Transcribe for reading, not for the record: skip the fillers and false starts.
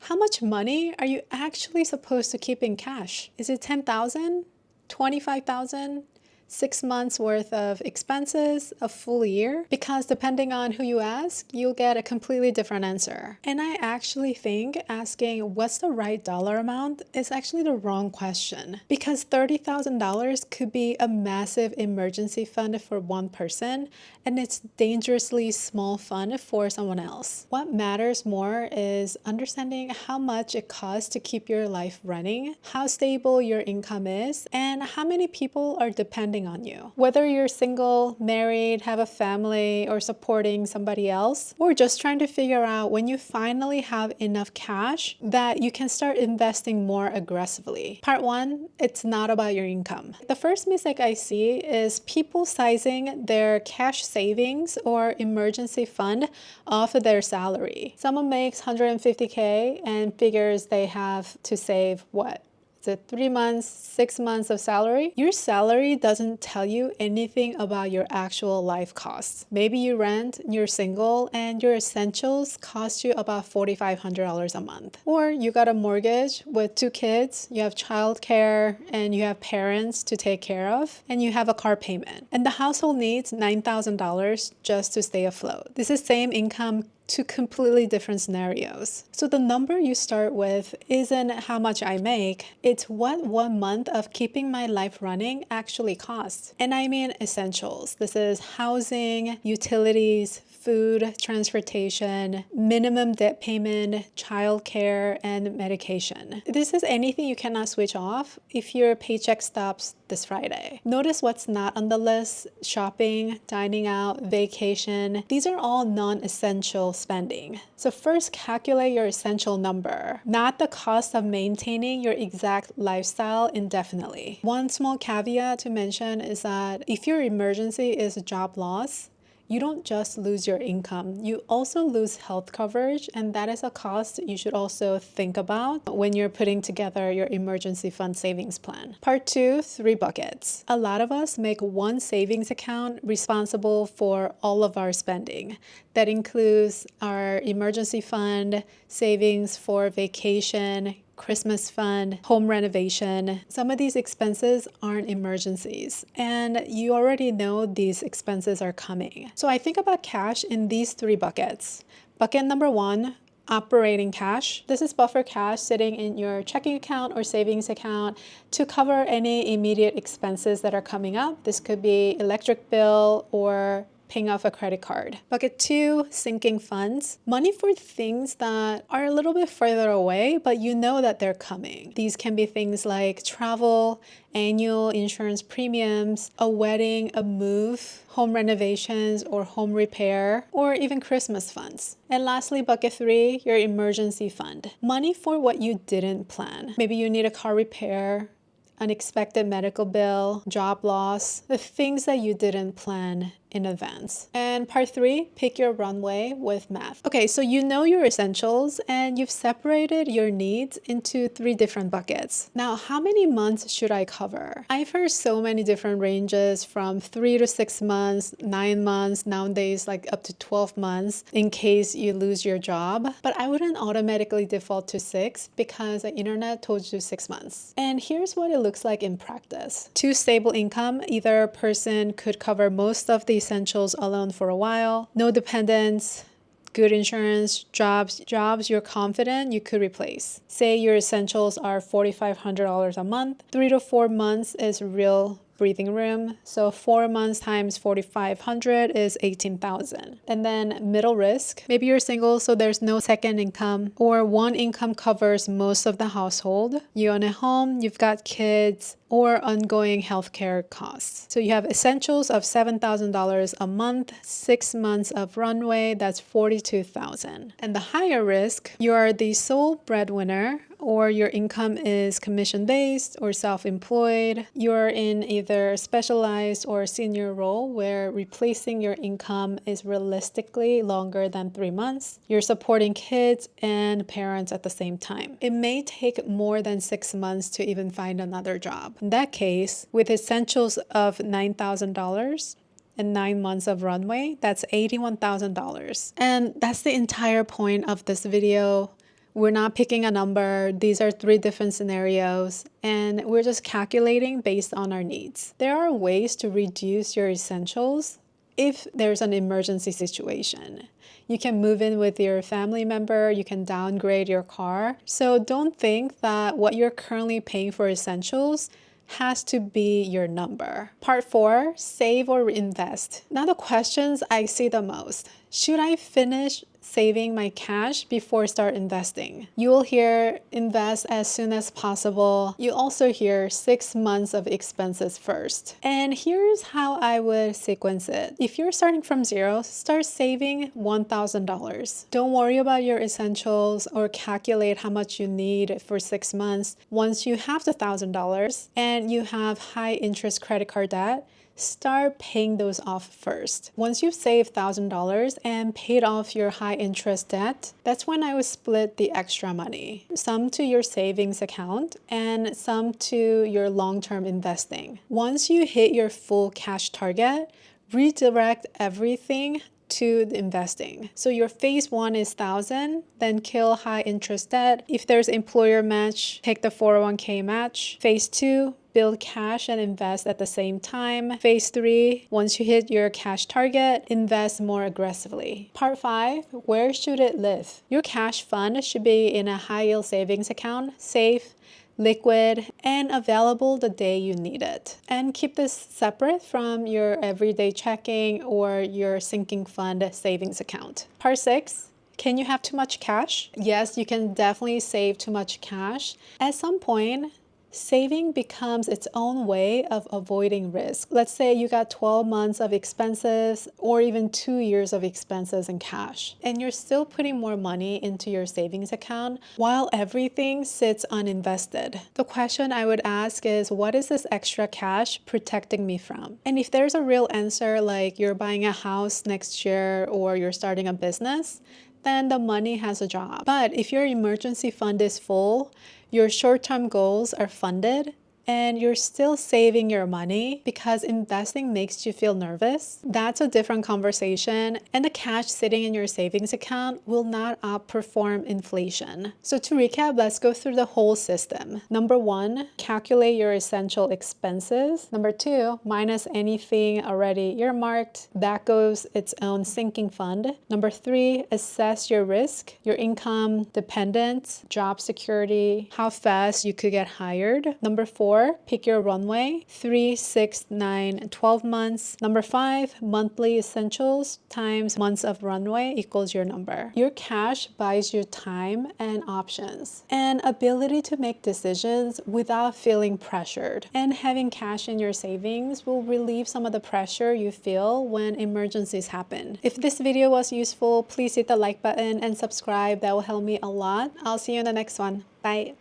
How much money are you actually supposed to keep in cash? Is it 10,000, 25,000? 6 months worth of expenses, a full year? Because depending on who you ask, you'll get a completely different answer. And I actually think asking what's the right dollar amount is actually the wrong question, because $30,000 could be a massive emergency fund for one person, and it's dangerously small fund for someone else. What matters more is understanding how much it costs to keep your life running, how stable your income is, and how many people are depending on you. Whether you're single, married, have a family, or supporting somebody else, or just trying to figure out when you finally have enough cash that you can start investing more aggressively. Part one, it's not about your income. The first mistake I see is people sizing their cash savings or emergency fund off of their salary. Someone makes $150K and figures they have to save what? Is it 3 months, 6 months of salary? Your salary doesn't tell you anything about your actual life costs. Maybe you rent, you're single, and your essentials cost you about $4,500 a month. Or you got a mortgage with 2 kids, you have childcare, and you have parents to take care of, and you have a car payment. And the household needs $9,000 just to stay afloat. This is same income, two completely different scenarios. So the number you start with isn't how much I make, it's what 1 month of keeping my life running actually costs. And I mean essentials. This is housing, utilities, food, transportation, minimum debt payment, childcare, and medication. This is anything you cannot switch off if your paycheck stops this Friday. Notice what's not on the list: shopping, dining out, vacation. These are all non-essential spending. So first, calculate your essential number, not the cost of maintaining your exact lifestyle indefinitely. One small caveat to mention is that if your emergency is a job loss, you don't just lose your income, you also lose health coverage, and that is a cost you should also think about when you're putting together your emergency fund savings plan. Part two, 3 buckets. A lot of us make one savings account responsible for all of our spending. That includes our emergency fund, savings for vacation, Christmas fund, home renovation. Some of these expenses aren't emergencies, and you already know these expenses are coming. So I think about cash in these 3 buckets. Bucket number 1, operating cash. This is buffer cash sitting in your checking account or savings account to cover any immediate expenses that are coming up. This could be electric bill or paying off a credit card. Bucket 2, sinking funds. Money for things that are a little bit further away, but you know that they're coming. These can be things like travel, annual insurance premiums, a wedding, a move, home renovations or home repair, or even Christmas funds. And lastly, bucket 3, your emergency fund. Money for what you didn't plan. Maybe you need a car repair, unexpected medical bill, job loss, the things that you didn't plan in advance. And part 3, pick your runway with math. Okay, so you know your essentials and you've separated your needs into 3 different buckets. Now, how many months should I cover? I've heard so many different ranges from 3 to 6 months, 9 months, nowadays like up to 12 months in case you lose your job. But I wouldn't automatically default to 6 because the internet told you 6 months. And here's what it looks like in practice. 2 stable income, either person could cover most of the essentials alone for a while, no dependents, good insurance, jobs you're confident you could replace. Say your essentials are $4,500 a month, 3 to 4 months is real breathing room. So 4 months times 4,500 is 18,000. And then middle risk, maybe you're single, so there's no second income, or one income covers most of the household. You own a home, you've got kids, or ongoing healthcare costs. So you have essentials of $7,000 a month, 6 months of runway, that's $42,000. And the higher risk, you are the sole breadwinner, or your income is commission-based or self-employed. You're in either a specialized or senior role where replacing your income is realistically longer than 3 months. You're supporting kids and parents at the same time. It may take more than 6 months to even find another job. In that case, with essentials of $9,000, and 9 months of runway, that's $81,000. And that's the entire point of this video. We're not picking a number. These are 3 different scenarios, and we're just calculating based on our needs. There are ways to reduce your essentials if there's an emergency situation. You can move in with your family member, you can downgrade your car. So don't think that what you're currently paying for essentials has to be your number. Part 4, save or invest. Now the questions I see the most. Should I finish saving my cash before start investing? You will hear invest as soon as possible. You also hear 6 months of expenses first. And here's how I would sequence it. If you're starting from zero, start saving $1,000. Don't worry about your essentials or calculate how much you need for 6 months. Once you have the $1,000 and you have high interest credit card debt, start paying those off first. Once you've saved $1,000 and paid off your high interest debt, that's when I would split the extra money. Some to your savings account and some to your long-term investing. Once you hit your full cash target, redirect everything to the investing. So your phase 1 is 1,000, then kill high interest debt. If there's employer match, take the 401k match. Phase 2, build cash and invest at the same time. Phase 3, once you hit your cash target, invest more aggressively. Part 5, where should it live? Your cash fund should be in a high yield savings account, safe, liquid, and available the day you need it. And keep this separate from your everyday checking or your sinking fund savings account. Part 6, can you have too much cash? Yes, you can definitely save too much cash. At some point, saving becomes its own way of avoiding risk. Let's say you got 12 months of expenses or even 2 years of expenses in cash, and you're still putting more money into your savings account while everything sits uninvested. The question I would ask is, what is this extra cash protecting me from? And if there's a real answer, like you're buying a house next year or you're starting a business, then the money has a job. But if your emergency fund is full, your short-term goals are funded, and you're still saving your money because investing makes you feel nervous, that's a different conversation, and the cash sitting in your savings account will not outperform inflation. So to recap, let's go through the whole system. Number 1, calculate your essential expenses. Number 2, minus anything already earmarked. That goes its own sinking fund. Number 3, assess your risk, your income, dependence, job security, how fast you could get hired. Number 4, pick your runway, 3, 6, 9, 12 months. Number 5, monthly essentials times months of runway equals your number. Your cash buys you time and options and ability to make decisions without feeling pressured. And having cash in your savings will relieve some of the pressure you feel when emergencies happen. If this video was useful, please hit the like button and subscribe. That will help me a lot. I'll see you in the next one. Bye.